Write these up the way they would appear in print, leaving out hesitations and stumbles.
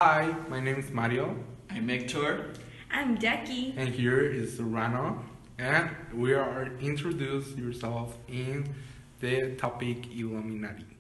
Hi, my name is Mario, I'm Hector. I'm Jackie. and here is Rano, and we are introduce yourself in the topic Illuminati.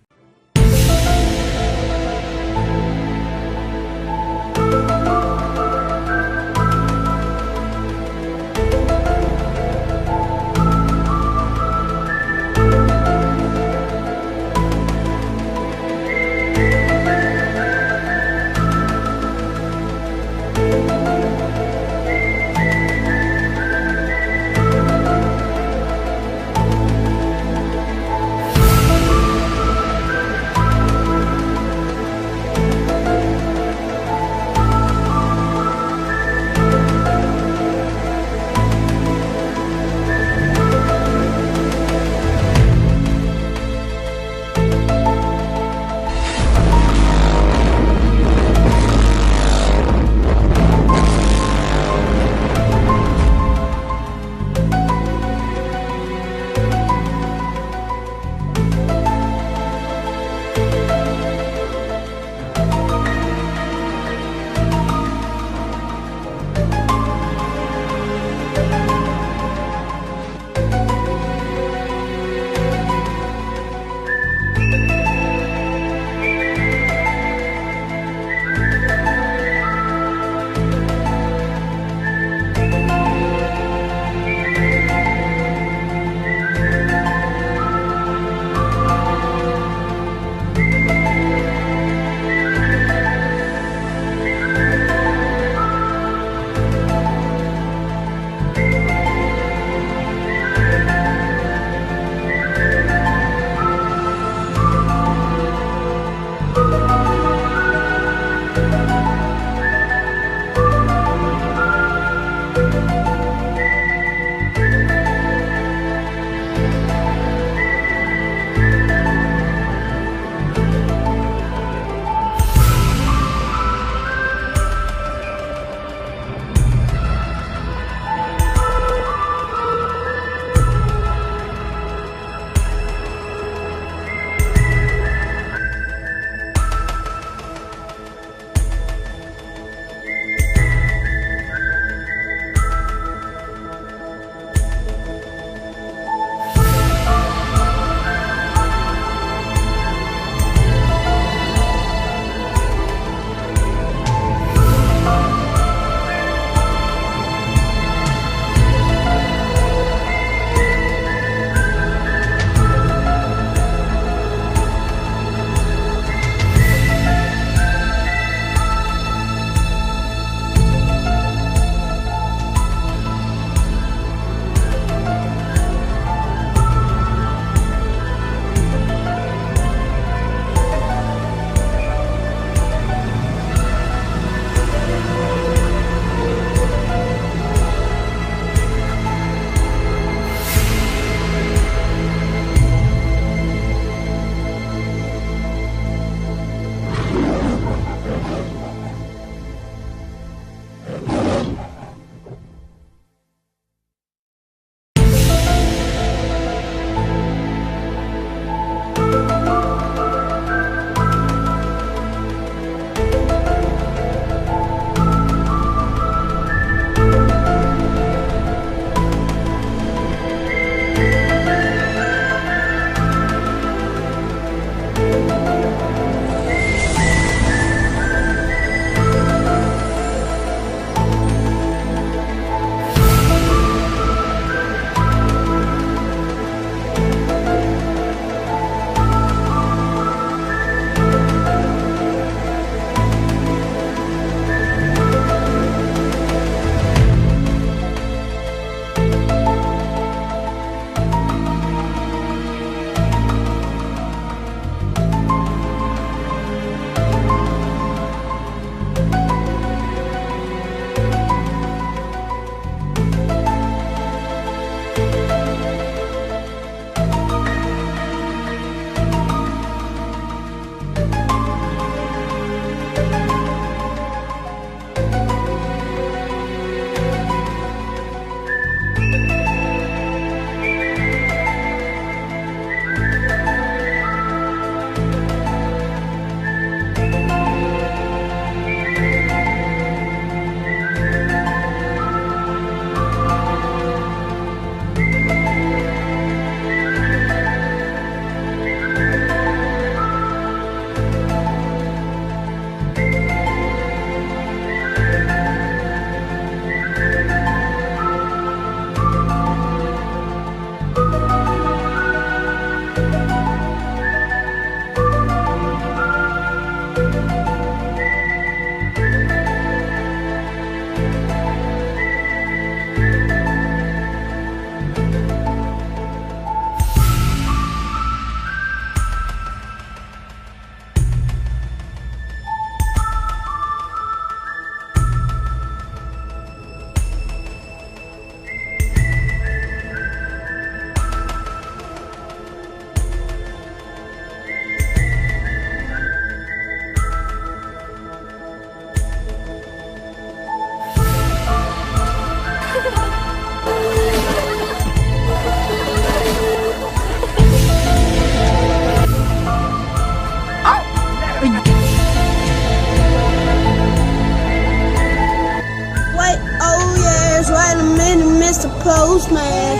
Postman,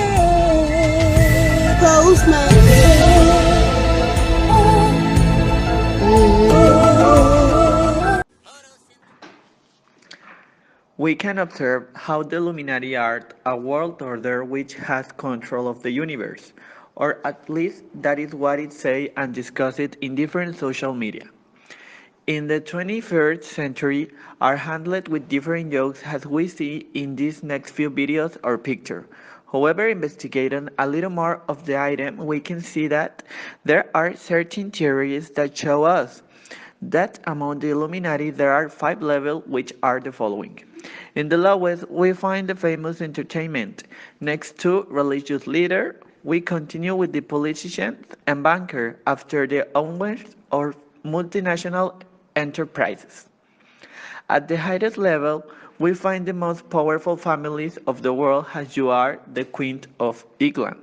Postman. We can observe how the Illuminati are a world order which has control of the universe, or at least that is what it says and discusses in different social media. In the 21st century are handled with different jokes as we see in these next few videos or picture. However, investigating a little more of the item, we can see that there are certain theories that show us that among the Illuminati there are 5 levels which are the following. In the lowest, we find the famous entertainment. Next to religious leader, we continue with the politicians and banker after the owners or multinational enterprises. At the highest level, we find the most powerful families of the world as you are the Queen of England.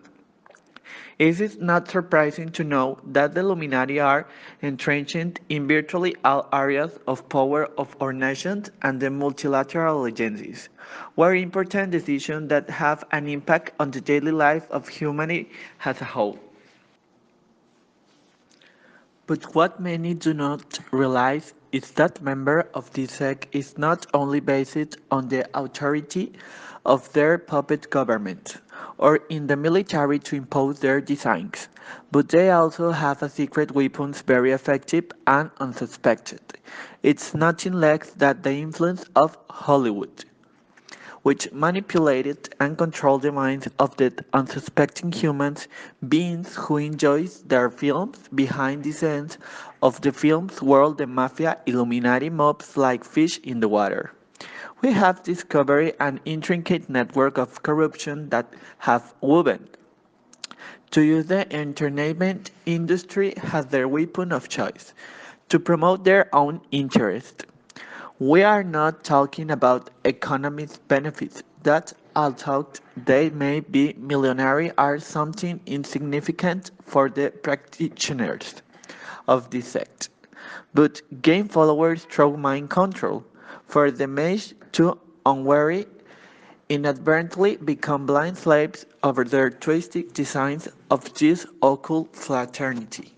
It is not surprising to know that the Illuminati are entrenched in virtually all areas of power of our nations and the multilateral agencies, where important decisions that have an impact on the daily life of humanity as a whole. But what many do not realize is that member of this sect is not only based on the authority of their puppet government or in the military to impose their designs, but they also have a secret weapons very effective and unsuspected. It's nothing less than the influence of Hollywood, which manipulated and controlled the minds of the unsuspecting humans beings who enjoys their films behind the scenes of the film's world the mafia Illuminati mobs like fish in the water. We have discovered an intricate network of corruption that have woven to use the entertainment industry as their weapon of choice to promote their own interest. We are not talking about economic benefits that, although they may be millionary, are something insignificant for the practitioners of this sect, but gain followers through mind control, for the mage too unwary inadvertently become blind slaves over their twisted designs of this occult fraternity.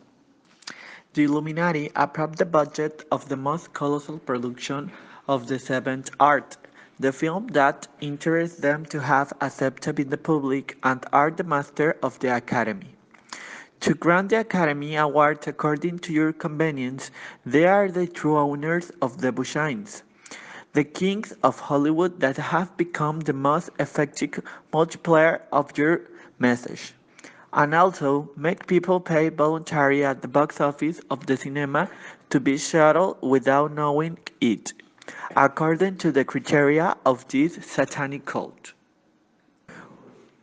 The Illuminati approved the budget of the most colossal production of the seventh art, the film that interests them to have accepted in the public and are the master of the Academy. To grant the Academy Award according to your convenience, they are the true owners of the Bushines, the kings of Hollywood that have become the most effective multiplier of your message, and also make people pay voluntarily at the box office of the cinema to be shuttled without knowing it, according to the criteria of this satanic cult.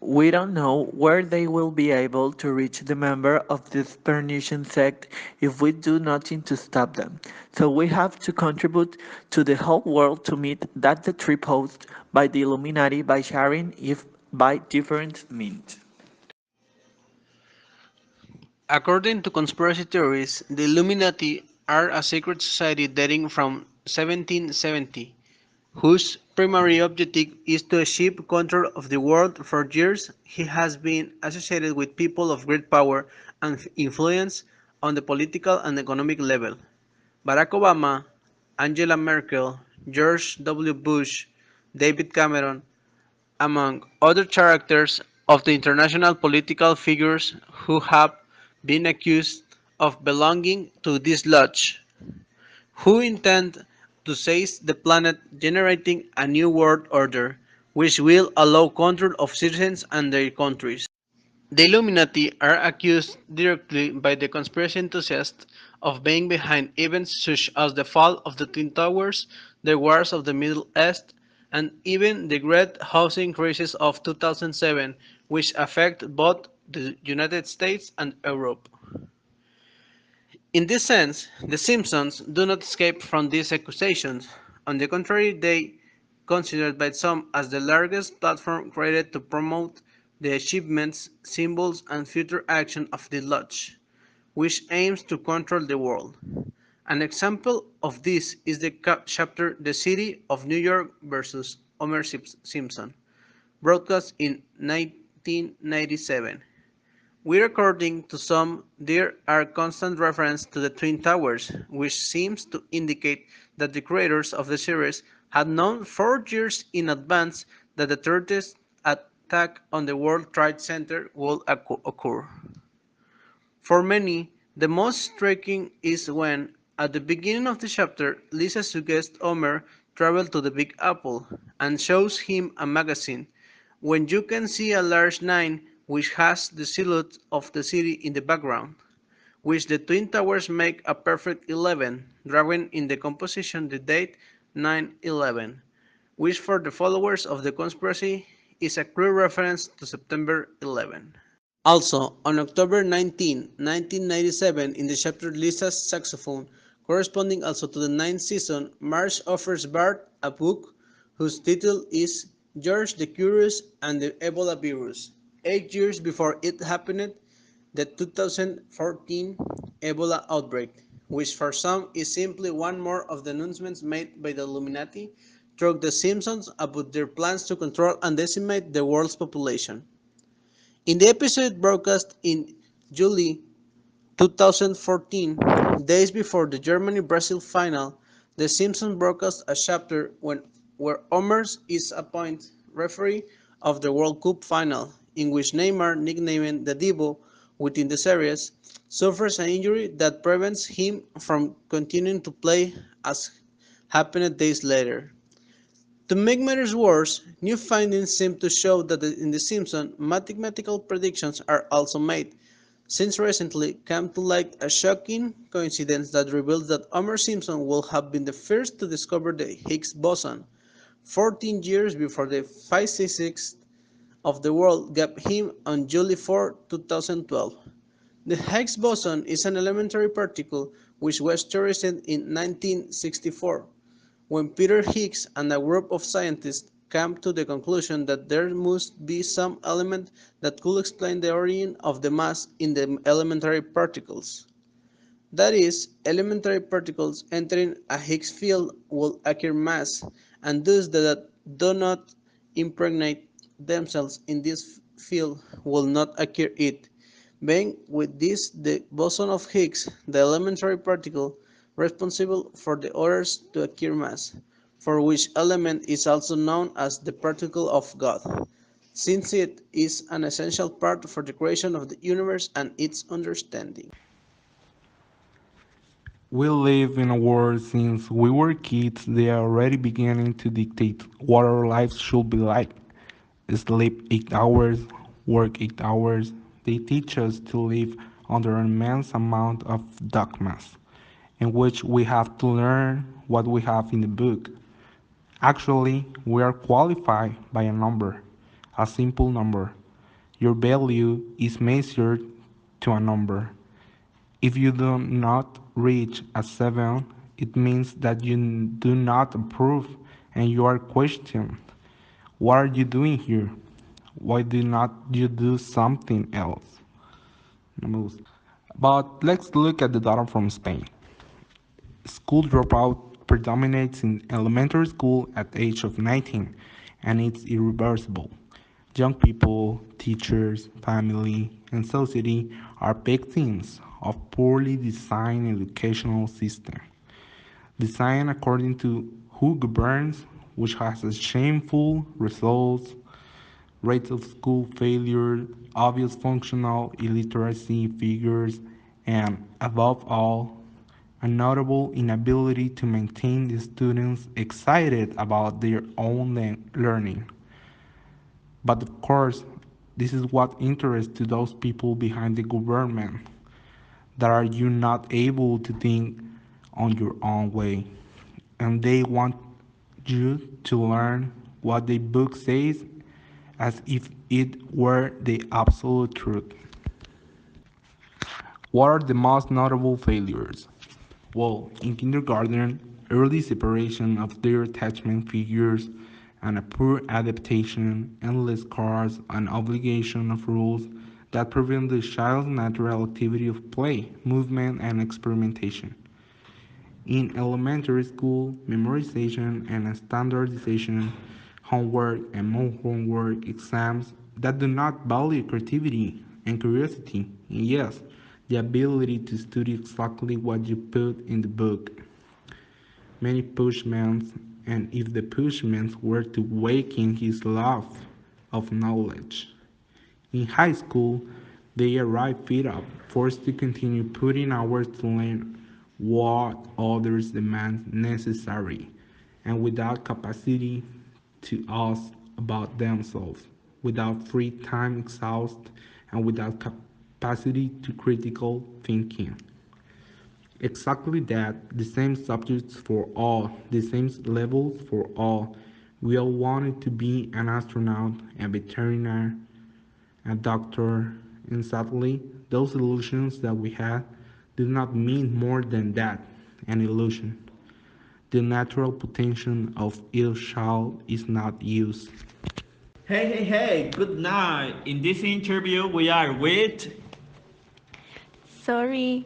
We don't know where they will be able to reach the member of this pernicious sect if we do nothing to stop them. So we have to contribute to the whole world to meet that the trip posed by the Illuminati by sharing if by different means. According to conspiracy theories, the Illuminati are a secret society dating from 1770, whose primary objective is to achieve control of the world. For years, he has been associated with people of great power and influence on the political and economic level. Barack Obama, Angela Merkel, George W. Bush, David Cameron, among other characters of the international political figures who have been accused of belonging to this lodge, who intend to seize the planet, generating a new world order which will allow control of citizens and their countries. The Illuminati are accused directly by the conspiracy enthusiasts of being behind events such as the fall of the Twin Towers, the wars of the Middle East, and even the great housing crisis of 2007, which affect both the United States and Europe. In this sense, The Simpsons do not escape from these accusations. On the contrary, they considered by some as the largest platform created to promote the achievements, symbols, and future action of the Lodge, which aims to control the world. An example of this is the chapter The City of New York versus Homer Simpson, broadcast in 1997. We according to some, there are constant references to the Twin Towers, which seems to indicate that the creators of the series had known 4 years in advance that the 30th attack on the World Trade Center would occur. For many, the most striking is when, at the beginning of the chapter, Lisa suggests Homer travel to the Big Apple and shows him a magazine, when you can see a large 9 which has the silhouette of the city in the background, which the Twin Towers make a perfect 11, drawing in the composition the date 9/11, which for the followers of the conspiracy is a clear reference to September 11. Also, on October 19, 1997, in the chapter Lisa's Saxophone, corresponding also to the ninth season, Marge offers Bart a book whose title is George the Curious and the Ebola Virus. 8 years before it happened, the 2014 Ebola outbreak, which for some is simply one more of the announcements made by the Illuminati through the Simpsons about their plans to control and decimate the world's population. In the episode broadcast in July 2014, days before the Germany-Brazil final, The Simpsons broadcast a chapter where Homer is appointed referee of the World Cup final, in which Neymar, nicknamed the Divo within the series, suffers an injury that prevents him from continuing to play as happened days later. To make matters worse, new findings seem to show that in The Simpsons, mathematical predictions are also made, since recently came to light a shocking coincidence that reveals that Homer Simpson will have been the first to discover the Higgs boson, 14 years before the physicists of the world gave him on July 4, 2012. The Higgs boson is an elementary particle which was theorized in 1964 when Peter Higgs and a group of scientists came to the conclusion that there must be some element that could explain the origin of the mass in the elementary particles. That is, elementary particles entering a Higgs field will acquire mass, and those that do not impregnate themselves in this field will not acquire it, being with this the boson of Higgs, the elementary particle responsible for the others to acquire mass, for which element is also known as the particle of God, since it is an essential part for the creation of the universe and its understanding. We live in a world since we were kids, they are already beginning to dictate what our lives should be like. Sleep 8 hours, work 8 hours. They teach us to live under an immense amount of dogmas, in which we have to learn what we have in the book. Actually, we are qualified by a number, a simple number. Your value is measured to a number. If you do not reach a 7, it means that you do not approve and you are questioned. What are you doing here? Why do not you do something else? But let's look at the data from Spain. School dropout predominates in elementary school at the age of 19, and it's irreversible. Young people, teachers, family, and society are victims of poorly designed educational system. Designed according to who governs, which has a shameful results, rates of school failure, obvious functional illiteracy figures, and above all, a notable inability to maintain the students excited about their own learning. But of course, this is what interests to those people behind the government, that are you not able to think on your own way, and they want you to learn what the book says as if it were the absolute truth. What are the most notable failures? Well, in kindergarten, early separation of their attachment figures and a poor adaptation, endless cars, and obligation of rules that prevent the child's natural activity of play, movement, and experimentation. In elementary school, memorization and standardization homework and more homework exams that do not value creativity and curiosity, and yes, the ability to study exactly what you put in the book. Many pushmans, and if the pushmans were to waken his love of knowledge. In high school, they arrive fed up, forced to continue putting hours to learn what others demand necessary, and without capacity to ask about themselves, without free time exhaust, and without capacity to critical thinking. Exactly that, the same subjects for all, the same levels for all. We all wanted to be an astronaut, a veterinarian, a doctor, and sadly, those illusions that we had do not mean more than that, an illusion. The natural potential of each child is not used. Hey, good night. In this interview, we are with. Sorry,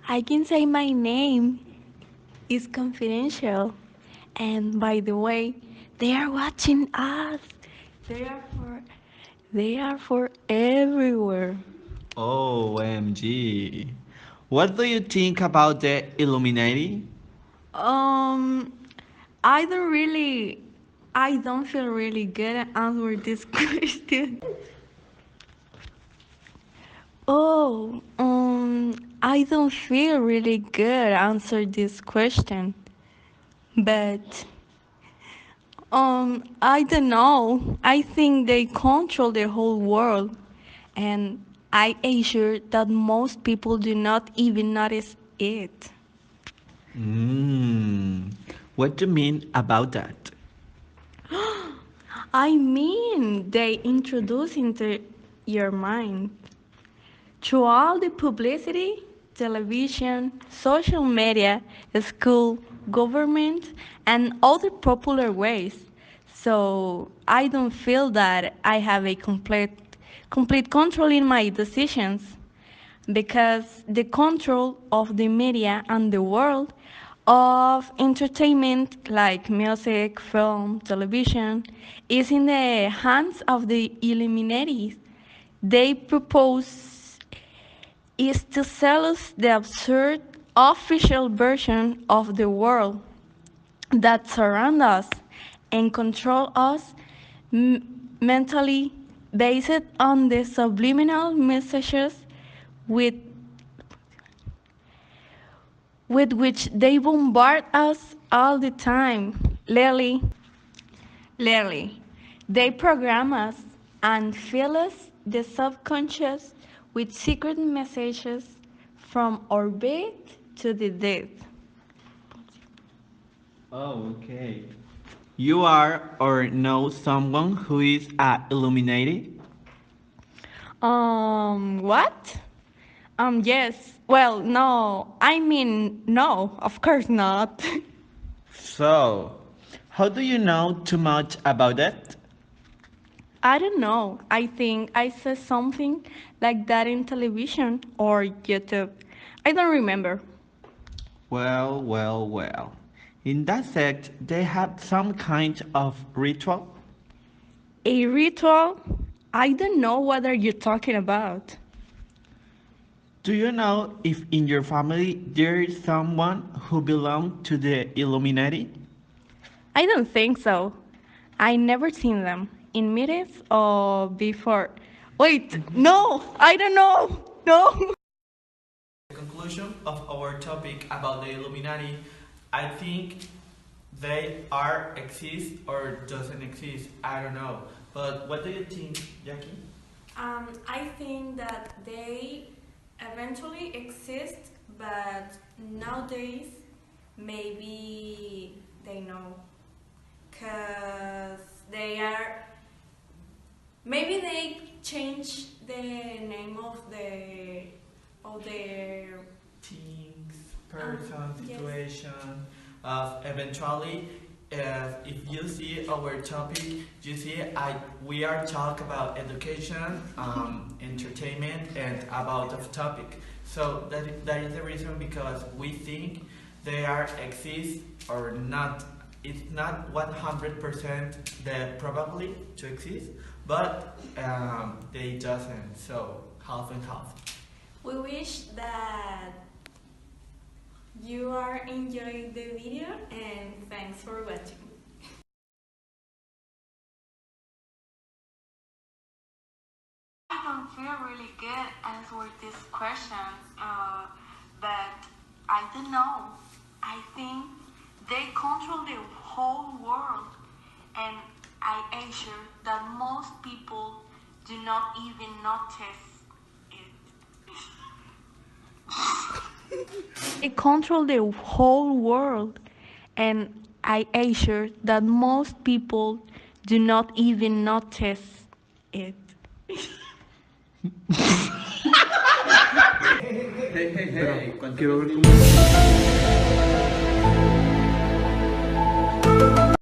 I can say my name. It's confidential. And by the way, they are watching us. They are for they are for everywhere. OMG. What do you think about the Illuminati? Um I don't really I don't feel really good at answering this question. I don't feel really good answer this question. But I don't know. I think they control the whole world, and I assure that most people do not even notice it. Hmm. What do you mean about that? I mean, they introduce into your mind through all the publicity, television, social media, school, government, and other popular ways. So I don't feel that I have a complete control in my decisions because the control of the media and the world of entertainment like music, film, television is in the hands of the Illuminati. They propose is to sell us the absurd official version of the world that surround us and control us mentally based on the subliminal messages with which they bombard us all the time. Literally, they program us and fill us the subconscious with secret messages from our bed to the dead. Oh, okay. You are or know someone who is a Illuminati? What? Yes. Well, no. I mean, no, of course not. So, how do you know too much about that? I don't know. I think I saw something like that in television or YouTube. I don't remember. Well. In that sect, they have some kind of ritual. A ritual? I don't know what are you talking about. Do you know if in your family there is someone who belongs to the Illuminati? I don't think so. I never seen them in meetings or before. Wait, no, I don't know. No. Conclusion of our topic about the Illuminati, I think they are exist or doesn't exist. I don't know. But what do you think, Jackie? I think that they eventually exist, but nowadays maybe they know, cause they are. Maybe they change the name of their Things, person, yes. situation. Eventually, if you see our topic, you see we are talk about education, entertainment, and about the topic. So that is the reason because we think they are exist or not it's not 100% the probably to exist, but they doesn't. So half and half. We wish that you are enjoying the video and thanks for watching. I don't feel really good answering these questions, but I don't know. I think they control the whole world, and I am sure that most people do not even notice it. They control the whole world, and I am sure that most people do not even notice it. Hey, hey, hey, hey,